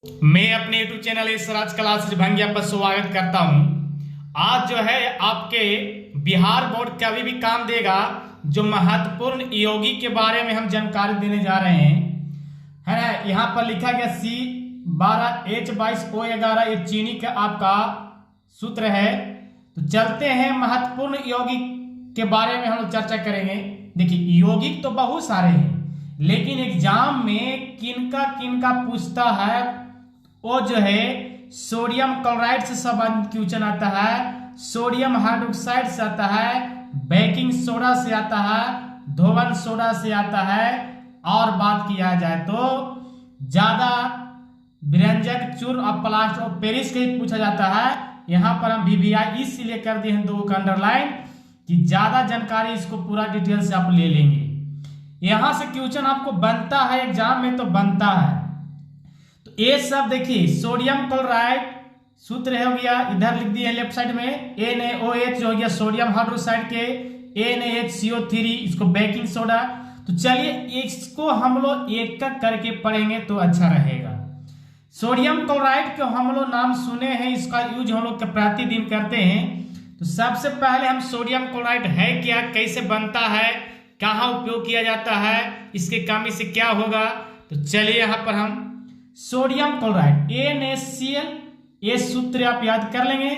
मैं अपने YouTube channel Swaraj classes भंगिया पर स्वागत करता हूं। आज जो है आपके बिहार बोर्ड कभी भी काम देगा जो महत्वपूर्ण यौगिक के बारे में हम जानकारी देने जा रहे हैं, है ना। यहाँ पर लिखा गया C12H22O11 ये चीनी का आपका सूत्र है। तो चलते हैं महत्वपूर्ण यौगिक के बारे में हम लोग चर्चा करेंगे। देखिए यौगिक तो बहुत सारे हैं, लेकिन एग्जाम में किनका पूछता है वो जो है सोडियम क्लोराइड से संबंधित क्वेश्चन आता है, सोडियम हाइड्रोक्साइड से आता है, बेकिंग सोडा से आता है, धोवन सोडा से आता है, और बात किया जाए तो ज्यादा व्यंजक चूर्ण और प्लास्टर ऑफ पेरिस के पूछा जाता है। यहां पर हम VVI इसलिए कर दिए हैं 2 का अंडरलाइन कि ज्यादा जानकारी इसको पूरा डिटेल से आप ले लेंगे। यहां से क्वेश्चन आपको बनता है एग्जाम में, तो बनता है। तो ये सब देखिए सोडियम क्लोराइड सूत्र हो गया, इधर लिख दिए लेफ्ट साइड में NaOH हो गया सोडियम हाइड्रोक्साइड के, NaHCO3 इसको बेकिंग सोडा। तो चलिए इसको हम लोग एक एक करके पढ़ेंगे तो अच्छा रहेगा। सोडियम क्लोराइड के हम लोग नाम सुने हैं, इसका यूज हम लोग प्रतिदिन करते हैं। तो सबसे पहले हम सोडियम क्लोराइड है क्या, कैसे बनता है, कहाँ उपयोग किया जाता है, इसके कमी से क्या होगा। तो चलिए यहाँ पर हम सोडियम क्लोराइड NaCl ये सूत्र आप याद कर लेंगे।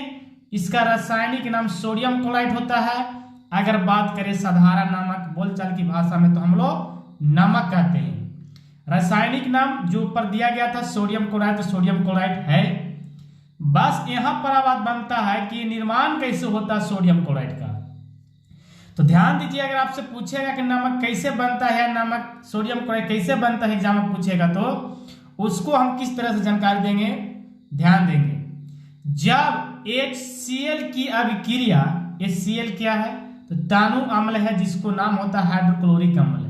इसका रासायनिक नाम सोडियम क्लोराइड होता है। अगर बात करें साधारण नमक बोलचाल की भाषा में तो हम लोग नमक कहते हैं। रासायनिक नाम जो ऊपर दिया गया था सोडियम क्लोराइड, तो सोडियम क्लोराइड है। बस यहां पर बात बनता है कि निर्माण कैसे होता है सोडियम क्लोराइड का। तो ध्यान दीजिए, अगर आपसे पूछेगा कि नमक कैसे बनता है, नमक सोडियम क्लोराइड कैसे बनता है एग्जाम में पूछेगा, तो उसको हम किस तरह से जानकारी देंगे, ध्यान देंगे। जब HCl की अभिक्रिया, HCl क्या है तो तानु अम्ल है जिसको नाम होता है हाइड्रोक्लोरिक अम्ल।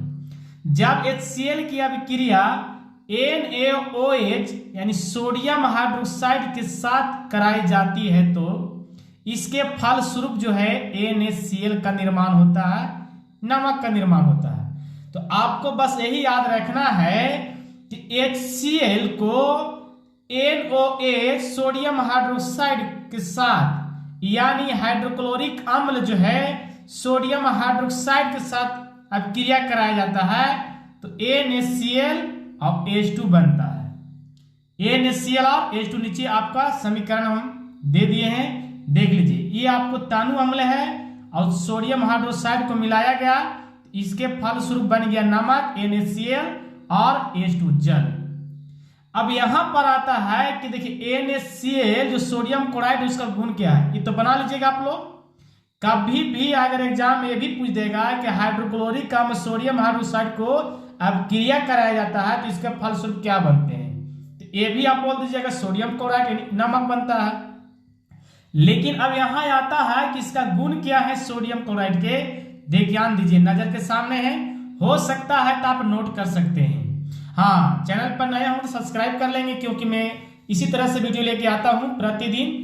जब HCl की अभिक्रिया NaOH यानी सोडियम हाइड्रोक्साइड के साथ कराई जाती है तो इसके फलस्वरूप जो है NaCl का निर्माण होता है, नमक का निर्माण होता है। तो आपको बस यही याद रखना है कि HCl को NaOH सोडियम हाइड्रोक्साइड के साथ यानी हाइड्रोक्लोरिक अम्ल जो है सोडियम हाइड्रोक्साइड के साथ अभिक्रिया कराया जाता है तो NaCl और H2 बनता है। NaCl और H2 नीचे आपका समीकरण हम दे दिए हैं, देख लीजिए। ये आपको तानु अम्ल है और सोडियम हाइड्रोक्साइड को मिलाया गया, इसके फलस्वरूप बन गया नमक NaCl और H2 जल। अब यहां पर आता है कि देखिए NaCl जो सोडियम क्लोराइड उसका गुण क्या है, ये तो बना लीजिएगा आप लोग। कभी भी अगर एग्जाम में ये भी पूछ देगा कि हाइड्रोक्लोरिक अम्ल सोडियम हाइड्रोक्साइड को अभिक्रिया कराया जाता है तो इसके फलस्वरूप क्या बनते हैं, तो ये भी आप बोल दीजिएगा सोडियम क्लोराइड नमक बनता है। लेकिन अब यहां आता है कि इसका गुण क्या है सोडियम क्लोराइड के, ध्यान दीजिए, नजर के सामने है। हो सकता है तो आप नोट कर सकते हैं। हाँ, चैनल पर नया हो तो सब्सक्राइब कर लेंगे क्योंकि मैं इसी तरह से वीडियो लेके आता हूं प्रतिदिन।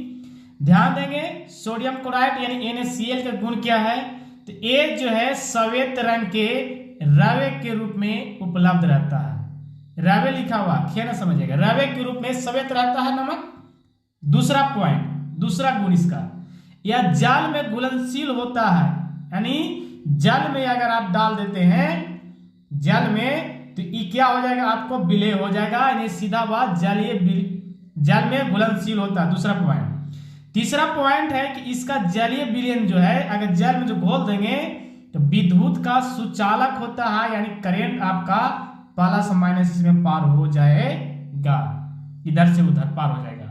ध्यान देंगे सोडियम क्लोराइड यानी NaCl का गुण क्या है, तो ये जो है श्वेत रंग के रवे के रूप में उपलब्ध रहता है। रवे लिखा हुआ क्या ना समझिएगा, रवे के रूप में श्वेत रहता है नमक। दूसरा पॉइंट, दूसरा गुण इसका, यह जल में घुलनशील होता है। यानी जल में अगर आप डाल देते हैं जल में तो ये क्या हो जाएगा, आपको विलय हो जाएगा, यानी सीधा बात जल में घुलनशील होता है। दूसरा पॉइंट। तीसरा पॉइंट है कि इसका जलीय विलयन जो है अगर जल में जो घोल देंगे तो विद्युत का सुचालक होता है, यानी करंट आपका प्लस माइनस इसमें पार हो जाएगा, इधर से उधर पार हो जाएगा।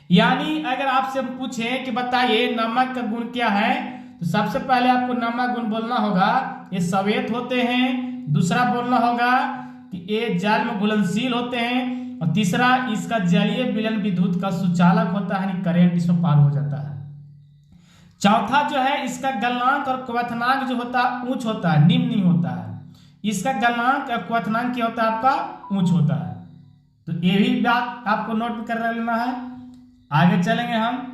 यानी अगर आपसे पूछे कि बताइए नमक का गुण क्या है, तो सबसे पहले आपको नमक गुण बोलना होगा ये श्वेत होते हैं। दूसरा बोलना होगा कि ये जल में घुलनशील होते हैं, और तीसरा इसका जलीय विलयन विद्युत का सुचालक होता है, यानी करंट इसमें पार हो जाता है। चौथा जो है इसका गलनांक और क्वथनांक जो होता है ऊंच होता है, निम्न नहीं होता है। इसका गलनांक और क्वथनांक क्या होता है, आपका ऊंच होता है। तो ये भी बात आपको नोट कर लेना है। आगे चलेंगे, हम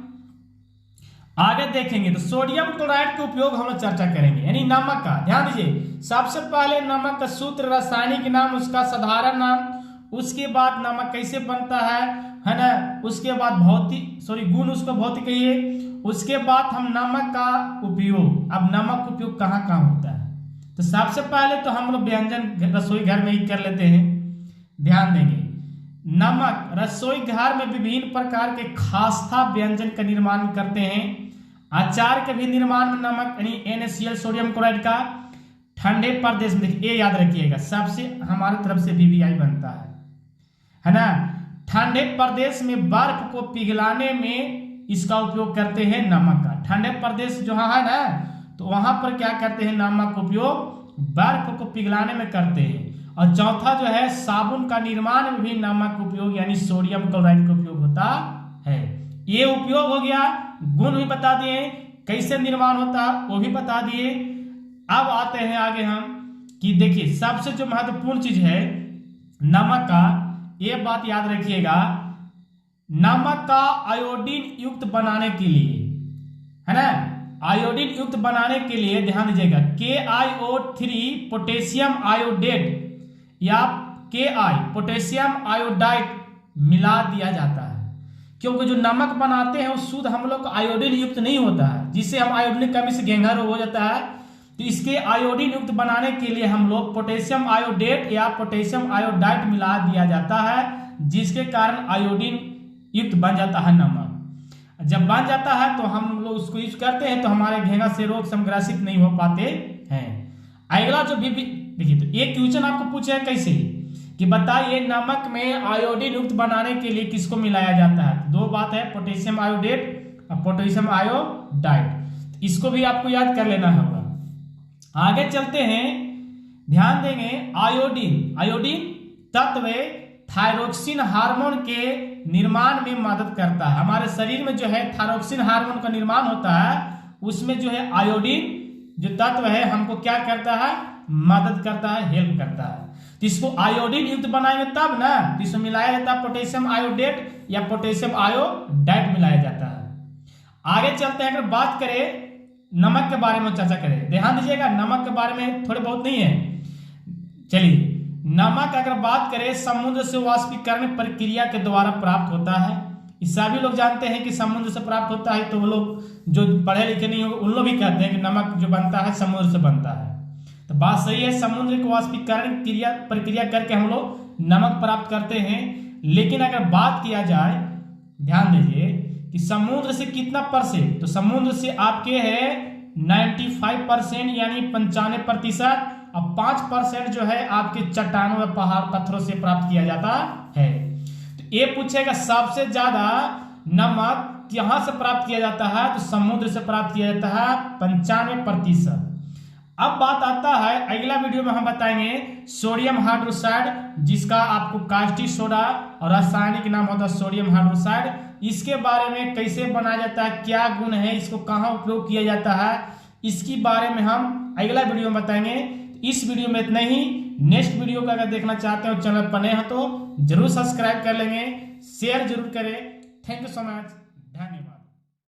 आगे देखेंगे तो सोडियम क्लोराइड के उपयोग हम लोग चर्चा करेंगे, यानी नमक का। ध्यान दीजिए, सबसे पहले नमक का सूत्र, रासायनिक नाम, उसका साधारण नाम उसके बाद नमक कैसे बनता है ना, उसके बाद गुण उसको भौतिक कहिए। उसके बाद हम नमक का उपयोग, अब नमक का उपयोग कहाँ कहाँ होता है, तो सबसे पहले तो हम लोग व्यंजन रसोई घर में ही कर लेते हैं। ध्यान देंगे, नमक रसोई घर में विभिन्न प्रकार के खास्ता व्यंजन का निर्माण करते हैं। अचार के भी निर्माण में नमक यानी NaCl सोडियम क्लोराइड का ठंडे प्रदेश में, देखिए ये याद रखिएगा, सबसे हमारी तरफ से VVI बनता है ना। ठंडे प्रदेश में बर्फ को पिघलाने में इसका उपयोग करते हैं नमक का। ठंडे प्रदेश जो है ना, तो वहां पर क्या करते हैं, नमक का उपयोग बर्फ को पिघलाने में करते हैं। और चौथा जो है, साबुन का निर्माण में भी नमक का उपयोग यानी सोडियम क्लोराइड का उपयोग होता है। ये उपयोग हो गया, गुण भी बता दिए, कैसे निर्माण होता है वो भी बता दिए। अब आते हैं आगे हम कि देखिए सबसे जो महत्वपूर्ण चीज है नमक का, ये बात याद रखिएगा, नमक का आयोडीन युक्त बनाने के लिए, है ना, आयोडीन युक्त बनाने के लिए ध्यान दीजिएगा KiO3 पोटेशियम आयोडेट या Ki पोटेशियम आयोडाइड मिला दिया जाता है। क्योंकि जो नमक बनाते हैं वो शुद्ध हम लोग आयोडीन युक्त नहीं होता है, जिससे हम आयोडीन कमी से घेंघा रोग हो जाता है। तो इसके आयोडीन युक्त बनाने के लिए हम लोग पोटेशियम आयोडेट या पोटेशियम आयोडाइड मिला दिया जाता है, जिसके कारण आयोडीन युक्त बन जाता है नमक। जब बन जाता है तो हम लोग उसको यूज करते हैं, तो हमारे घेंघा से रोग संग्रसित नहीं हो पाते हैं। अगला जो भी देखिए, तो एक क्वेश्चन आपको पूछे है कैसे कि बताइए नमक में आयोडीन युक्त बनाने के लिए किसको मिलाया जाता है। दो बात है, पोटेशियम आयोडेट और पोटेशियम आयोडाइड, इसको भी आपको याद कर लेना होगा। आगे चलते हैं, ध्यान देंगे, आयोडीन तत्व थायरोक्सिन हार्मोन के निर्माण में मदद करता है। हमारे शरीर में जो है थायरोक्सिन हार्मोन का निर्माण होता है, उसमें जो है आयोडीन जो तत्व है हमको क्या करता है, मदद करता है, हेल्प करता है। तो इसको आयोडीन युक्त बनाएंगे तब ना, तो इसमें मिलाया जाता है पोटेशियम आयोडेट या पोटेशियम आयोडाइड मिलाया जाता है। आगे चलते हैं, अगर बात करें नमक के बारे में चर्चा करें, ध्यान दीजिएगा नमक के बारे में थोड़े बहुत नहीं है। चलिए, नमक अगर बात करें समुद्र से वाष्पीकरण प्रक्रिया के द्वारा प्राप्त होता है। इस सभी लोग जानते हैं कि समुद्र से प्राप्त होता है, तो वो लोग जो पढ़े लिखे नहीं हो उन लोग भी कहते हैं कि नमक जो बनता है समुद्र से बनता है। तो बात सही है, समुद्र को वाष्पीकरण प्रक्रिया करके हम लोग नमक प्राप्त करते हैं। लेकिन अगर बात किया जाए, ध्यान दीजिए कि समुद्र से कितना परसेंट, तो समुद्र से आपके है 95% यानी 95%, और 5% जो है आपके चट्टानों व पहाड़ पत्थरों से प्राप्त किया जाता है। तो ये पूछेगा सबसे ज्यादा नमक कहां से प्राप्त किया जाता है, तो समुद्र से प्राप्त किया जाता है 95%। अब बात आता है, अगला वीडियो में हम बताएंगे सोडियम हाइड्रोक्साइड, जिसका आपको कास्टिक सोडा और रासायनिक नाम होता है सोडियम हाइड्रोक्साइड। इसके बारे में कैसे बनाया जाता है, क्या गुण है, इसको कहाँ उपयोग किया जाता है, इसके बारे में हम अगला वीडियो में बताएंगे। इस वीडियो में इतना ही। नेक्स्ट वीडियो का अगर देखना चाहते हो, चैनल पर नए हो तो जरूर सब्सक्राइब कर लेंगे, शेयर जरूर करें। Thank you so much.